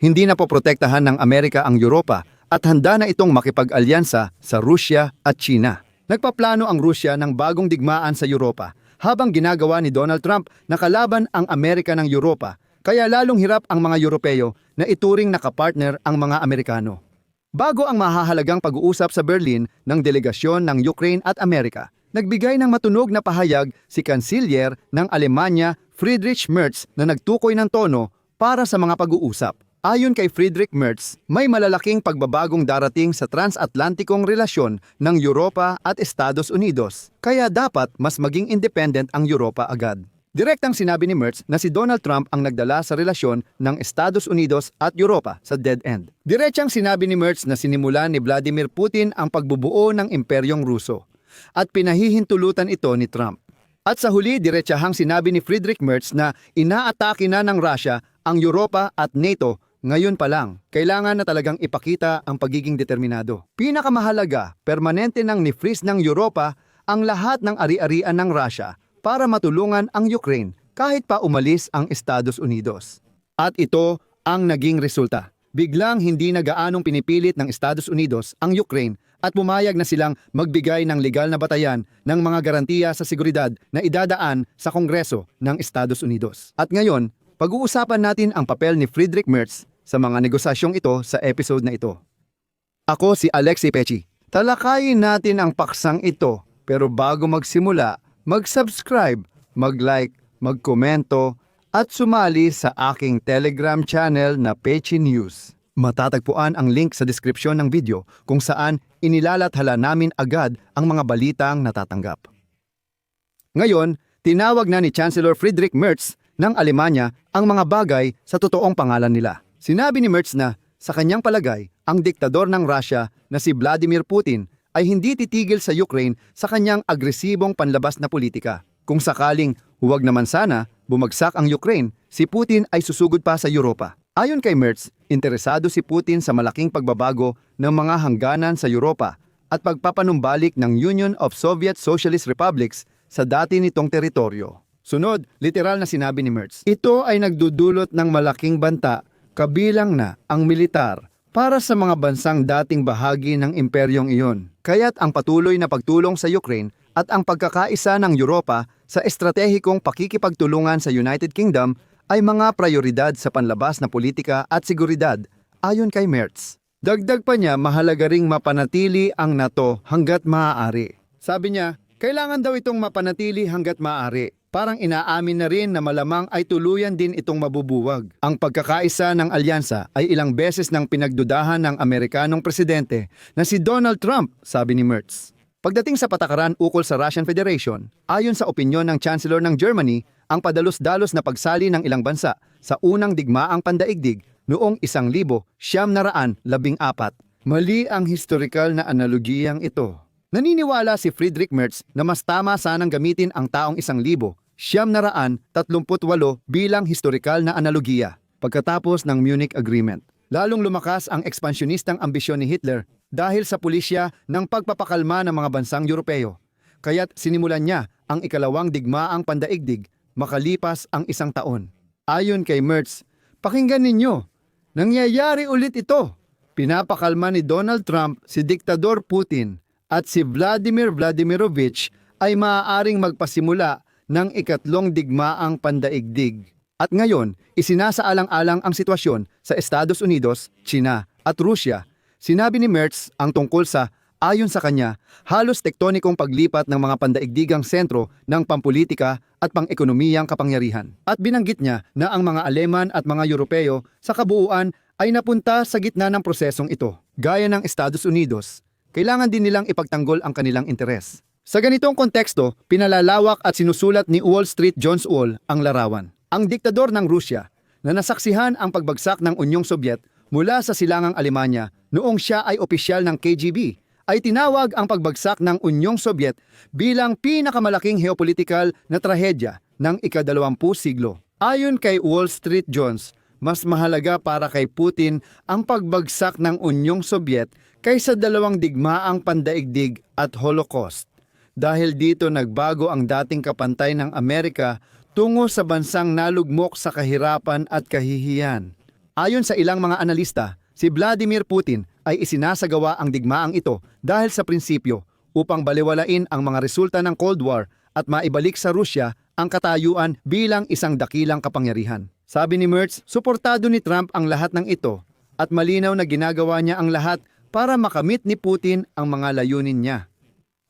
Hindi na poprotektahan ng Amerika ang Europa at handa na itong makipag-alyansa sa Rusya at China. Nagpaplano ang Rusya ng bagong digmaan sa Europa habang ginagawa ni Donald Trump na kalaban ang Amerika ng Europa, kaya lalong hirap ang mga Europeo na ituring na kapartner ang mga Amerikano. Bago ang mahahalagang pag-uusap sa Berlin ng delegasyon ng Ukraine at Amerika, nagbigay ng matunog na pahayag si Kansilyer ng Alemanya Friedrich Merz na nagtukoy ng tono para sa mga pag-uusap. Ayon kay Friedrich Merz, may malalaking pagbabagong darating sa transatlantikong relasyon ng Europa at Estados Unidos, kaya dapat mas maging independent ang Europa agad. Direktang sinabi ni Merz na si Donald Trump ang nagdala sa relasyon ng Estados Unidos at Europa sa dead end. Diretsang sinabi ni Merz na sinimulan ni Vladimir Putin ang pagbubuo ng Imperyong Ruso at pinahihintulutan ito ni Trump. At sa huli, diretsahang sinabi ni Friedrich Merz na inaatake na ng Russia ang Europa at NATO ngayon pa lang. Kailangan na talagang ipakita ang pagiging determinado. Pinakamahalaga, permanente nang ni-freeze ng Europa ang lahat ng ari-arian ng Russia para matulungan ang Ukraine kahit pa umalis ang Estados Unidos. At ito ang naging resulta. Biglang hindi na gaanong pinipilit ng Estados Unidos ang Ukraine at pumayag na silang magbigay ng legal na batayan ng mga garantiya sa seguridad na idadaan sa Kongreso ng Estados Unidos. At ngayon, pag-uusapan natin ang papel ni Friedrich Merz sa mga negosasyong ito sa episode na ito. Ako si Alexi Pechi. Talakayin natin ang paksang ito, pero bago magsimula, mag-subscribe, mag-like, mag-komento, at sumali sa aking Telegram channel na Pechi News. Matatagpuan ang link sa deskripsyon ng video kung saan inilalathala namin agad ang mga balitang natatanggap. Ngayon, tinawag na ni Chancellor Friedrich Merz ng Alemanya ang mga bagay sa totoong pangalan nila. Sinabi ni Merz na, sa kanyang palagay, ang diktador ng Russia na si Vladimir Putin ay hindi titigil sa Ukraine sa kanyang agresibong panlabas na politika. Kung sakaling huwag naman sana bumagsak ang Ukraine, si Putin ay susugod pa sa Europa. Ayon kay Merz, interesado si Putin sa malaking pagbabago ng mga hangganan sa Europa at pagpapanumbalik ng Union of Soviet Socialist Republics sa dati nitong teritoryo. Sunod, literal na sinabi ni Merz, ito ay nagdudulot ng malaking banta kabilang na ang militar para sa mga bansang dating bahagi ng imperyong iyon. Kaya't ang patuloy na pagtulong sa Ukraine at ang pagkakaisa ng Europa sa estratehikong pakikipagtulungan sa United Kingdom ay mga prioridad sa panlabas na politika at seguridad, ayon kay Merz. Dagdag pa niya, mahalaga ring mapanatili ang NATO hanggat maaari. Sabi niya, kailangan daw itong mapanatili hanggat maaari. Parang inaamin na rin na malamang ay tuluyan din itong mabubuwag. Ang pagkakaisa ng alyansa ay ilang beses nang pinagdudahan ng Amerikanong presidente na si Donald Trump, sabi ni Merz. Pagdating sa patakaran ukol sa Russian Federation, ayon sa opinyon ng Chancellor ng Germany, ang padalos-dalos na pagsali ng ilang bansa sa unang digmaang pandaigdig noong 1914. Mali ang historikal na analogiyang ito. Naniniwala si Friedrich Merz na mas tama sanang gamitin ang taong 1938 bilang historikal na analogiya pagkatapos ng Munich Agreement. Lalong lumakas ang ekspansyonistang ambisyon ni Hitler dahil sa pulisya ng pagpapakalma ng mga bansang Europeo. Kaya't sinimulan niya ang ikalawang digmaang pandaigdig makalipas ang 1 taon. Ayon kay Merz, pakinggan ninyo, nangyayari ulit ito. Pinapakalma ni Donald Trump si Diktador Putin at si Vladimir Vladimirovich ay maaaring magpasimula ng ikatlong digmaang pandaigdig. At ngayon, isinasaalang-alang ang sitwasyon sa Estados Unidos, China at Rusya. Sinabi ni Merz ang tungkol sa, ayon sa kanya, halos tektonikong paglipat ng mga pandaigdigang sentro ng pampolitika at pang-ekonomiyang kapangyarihan. At binanggit niya na ang mga Aleman at mga Europeo sa kabuuan ay napunta sa gitna ng prosesong ito. Gaya ng Estados Unidos, kailangan din nilang ipagtanggol ang kanilang interes. Sa ganitong konteksto, pinalalawak at sinusulat ni Wall Street Journal ang larawan. Ang diktador ng Rusya na nasaksihan ang pagbagsak ng Unyong Sobyet mula sa silangang Alemanya noong siya ay opisyal ng KGB, ay tinawag ang pagbagsak ng Unyong Sobyet bilang pinakamalaking geopolitikal na trahedya ng ika-20 siglo. Ayon kay Wall Street Journal, mas mahalaga para kay Putin ang pagbagsak ng Unyong Sobyet kaysa 2 digmaang pandaigdig at Holocaust. Dahil dito nagbago ang dating kapantay ng Amerika tungo sa bansang nalugmok sa kahirapan at kahihiyan. Ayon sa ilang mga analista, si Vladimir Putin ay isinasagawa ang digmaang ito dahil sa prinsipyo upang baliwalain ang mga resulta ng Cold War at maibalik sa Rusya ang katayuan bilang isang dakilang kapangyarihan. Sabi ni Merz, suportado ni Trump ang lahat ng ito at malinaw na ginagawa niya ang lahat para makamit ni Putin ang mga layunin niya.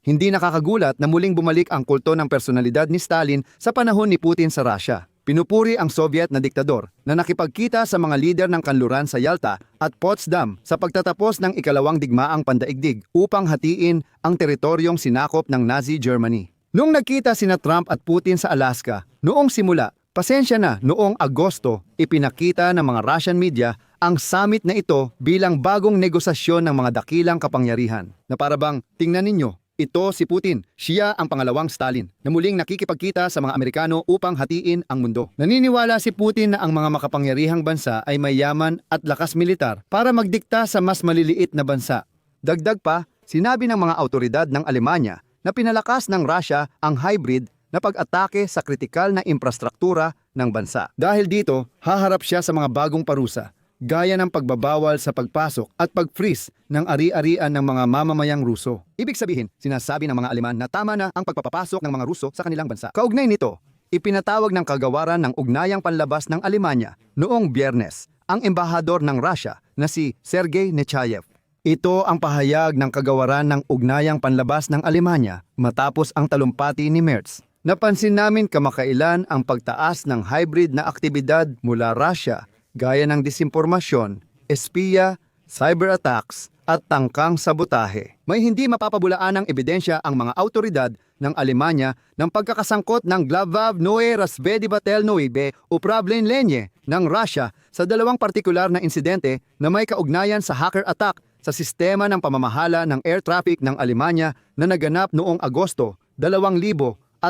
Hindi nakakagulat na muling bumalik ang kulto ng personalidad ni Stalin sa panahon ni Putin sa Russia. Pinupuri ang Soviet na diktador na nakipagkita sa mga lider ng kanluran sa Yalta at Potsdam sa pagtatapos ng ikalawang digmaang pandaigdig upang hatiin ang teritoryong sinakop ng Nazi Germany. Noong nagkita sina Trump at Putin sa Alaska, noong simula, pasensya na, noong Agosto, ipinakita ng mga Russian media ang summit na ito bilang bagong negosasyon ng mga dakilang kapangyarihan. Na parabang, tingnan ninyo, ito si Putin, siya ang pangalawang Stalin, na muling nakikipagkita sa mga Amerikano upang hatiin ang mundo. Naniniwala si Putin na ang mga makapangyarihang bansa ay may yaman at lakas militar para magdikta sa mas maliliit na bansa. Dagdag pa, sinabi ng mga autoridad ng Alemanya na pinalakas ng Russia ang hybrid na pag-atake sa kritikal na infrastruktura ng bansa. Dahil dito, haharap siya sa mga bagong parusa, gaya ng pagbabawal sa pagpasok at pag-freeze ng ari-arian ng mga mamamayang Ruso. Ibig sabihin, sinasabi ng mga Aleman na tama na ang pagpapapasok ng mga Ruso sa kanilang bansa. Kaugnay nito, ipinatawag ng kagawaran ng ugnayang panlabas ng Alemanya noong Biyernes ang embahador ng Russia na si Sergei Nechayev. Ito ang pahayag ng kagawaran ng ugnayang panlabas ng Alemanya matapos ang talumpati ni Merz. Napansin namin kamakailan ang pagtaas ng hybrid na aktibidad mula Russia gaya ng disinformasyon, espiya, cyber attacks at tangkang sabotahe. May hindi mapapabulaan ng ebidensya ang mga autoridad ng Alemanya ng pagkakasangkot ng Glavnoe Razvedivatelnoe Upravlenie ng Russia sa dalawang partikular na insidente na may kaugnayan sa hacker attack sa sistema ng pamamahala ng air traffic ng Alemanya na naganap noong Agosto 2024,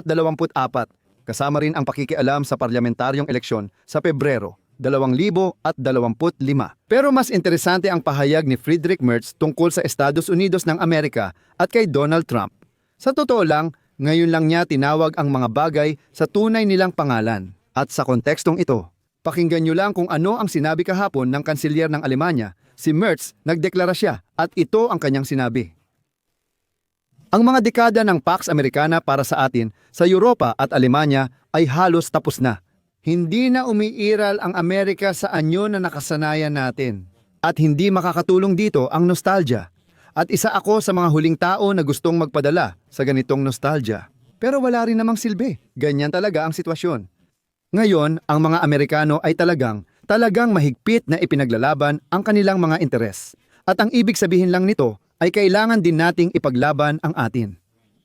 kasama rin ang pakikialam sa parlamentaryong eleksyon sa Pebrero 2025. Pero mas interesante ang pahayag ni Friedrich Merz tungkol sa Estados Unidos ng Amerika at kay Donald Trump. Sa totoo lang, ngayon lang niya tinawag ang mga bagay sa tunay nilang pangalan. At sa kontekstong ito, pakinggan niyo lang kung ano ang sinabi kahapon ng kanselyer ng Alemanya, si Merz. Nagdeklara siya at ito ang kanyang sinabi. Ang mga dekada ng Pax Americana para sa atin sa Europa at Alemanya ay halos tapos na. Hindi na umiiral ang Amerika sa anyo na nakasanayan natin. At hindi makakatulong dito ang nostalgia. At isa ako sa mga huling tao na gustong magpadala sa ganitong nostalgia. Pero wala rin namang silbi. Ganyan talaga ang sitwasyon. Ngayon, ang mga Amerikano ay talagang mahigpit na ipinaglalaban ang kanilang mga interes. At ang ibig sabihin lang nito ay kailangan din nating ipaglaban ang atin.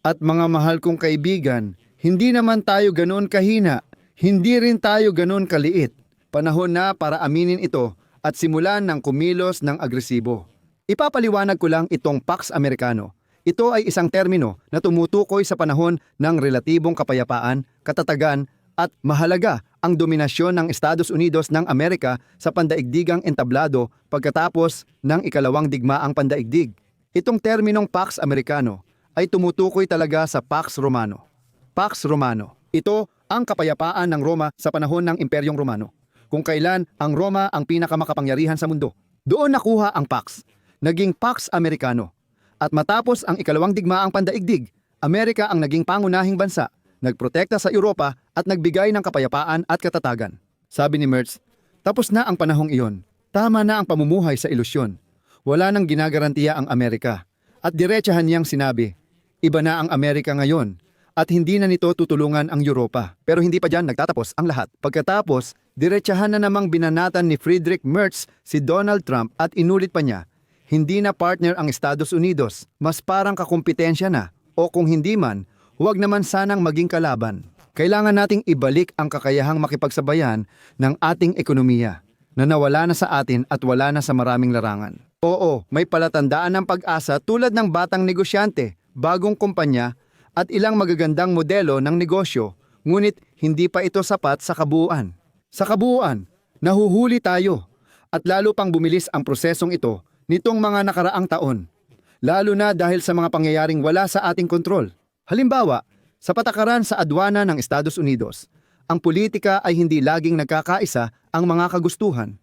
At mga mahal kong kaibigan, hindi naman tayo ganoon kahina. Hindi rin tayo ganun kaliit. Panahon na para aminin ito at simulan ng kumilos ng agresibo. Ipapaliwanag ko lang itong Pax Americano. Ito ay isang termino na tumutukoy sa panahon ng relatibong kapayapaan, katatagan at mahalaga ang dominasyon ng Estados Unidos ng Amerika sa pandaigdigang entablado pagkatapos ng ikalawang digmaang pandaigdig. Itong terminong Pax Americano ay tumutukoy talaga sa Pax Romano. Pax Romano. Ito ang kapayapaan ng Roma sa panahon ng Imperyong Romano, kung kailan ang Roma ang pinakamakapangyarihan sa mundo. Doon nakuha ang Pax, naging Pax Americano. At matapos ang ikalawang digmaang pandaigdig, Amerika ang naging pangunahing bansa, nagprotekta sa Europa at nagbigay ng kapayapaan at katatagan. Sabi ni Merz, tapos na ang panahong iyon, tama na ang pamumuhay sa ilusyon. Wala nang ginagarantiya ang Amerika. At diretsahan niyang sinabi, iba na ang Amerika ngayon. At hindi na nito tutulungan ang Europa. Pero hindi pa dyan nagtatapos ang lahat. Pagkatapos, diretsahan na namang binanatan ni Friedrich Merz si Donald Trump at inulit pa niya, hindi na partner ang Estados Unidos, mas parang kakumpetensya na. O kung hindi man, huwag naman sanang maging kalaban. Kailangan nating ibalik ang kakayahang makipagsabayan ng ating ekonomiya na nawala na sa atin at wala na sa maraming larangan. Oo, may palatandaan ng pag-asa tulad ng batang negosyante, bagong kumpanya, at ilang magagandang modelo ng negosyo, ngunit hindi pa ito sapat sa kabuuan. Sa kabuuan, nahuhuli tayo at lalo pang bumilis ang prosesong ito nitong mga nakaraang taon, lalo na dahil sa mga pangyayaring wala sa ating kontrol. Halimbawa, sa patakaran sa adwana ng Estados Unidos, ang politika ay hindi laging nagkakaisa ang mga kagustuhan.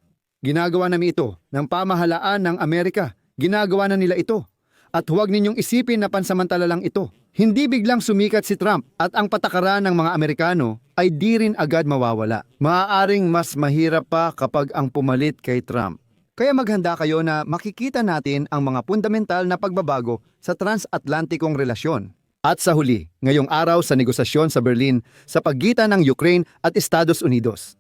Ginagawa namin ito ng pamahalaan ng Amerika. Ginagawa na nila ito. At huwag ninyong isipin na pansamantala lang ito. Hindi biglang sumikat si Trump at ang patakaran ng mga Amerikano ay di rin agad mawawala. Maaaring mas mahirap pa kapag ang pumalit kay Trump. Kaya maghanda kayo na makikita natin ang mga fundamental na pagbabago sa transatlantikong relasyon. At sa huli, ngayong araw sa negosasyon sa Berlin sa pagitan ng Ukraine at Estados Unidos.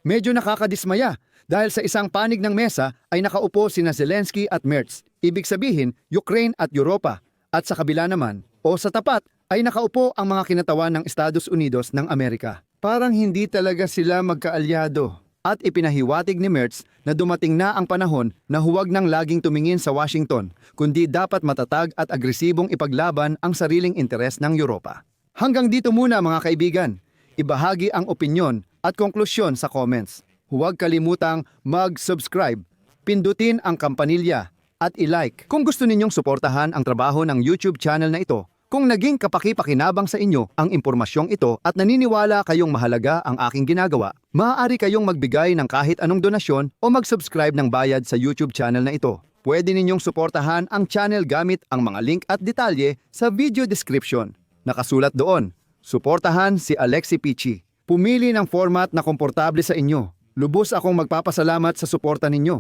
Medyo nakakadismaya dahil sa isang panig ng mesa ay nakaupo sina Zelensky at Merz. Ibig sabihin, Ukraine at Europa. At sa kabila naman, o sa tapat, ay nakaupo ang mga kinatawan ng Estados Unidos ng Amerika. Parang hindi talaga sila magkaalyado. At ipinahiwatig ni Merz na dumating na ang panahon na huwag nang laging tumingin sa Washington, kundi dapat matatag at agresibong ipaglaban ang sariling interes ng Europa. Hanggang dito muna mga kaibigan. Ibahagi ang opinyon at konklusyon sa comments. Huwag kalimutang mag-subscribe, pindutin ang kampanilya at i-like kung gusto ninyong suportahan ang trabaho ng YouTube channel na ito. Kung naging kapaki-pakinabang sa inyo ang impormasyong ito at naniniwala kayong mahalaga ang aking ginagawa, maaari kayong magbigay ng kahit anong donasyon o mag-subscribe ng bayad sa YouTube channel na ito. Pwede ninyong suportahan ang channel gamit ang mga link at detalye sa video description. Nakasulat doon, suportahan si Alexi Pichi. Pumili ng format na komportable sa inyo. Lubos akong magpapasalamat sa suporta ninyo.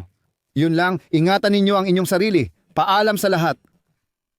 Yun lang, ingatan ninyo ang inyong sarili. Paalam sa lahat.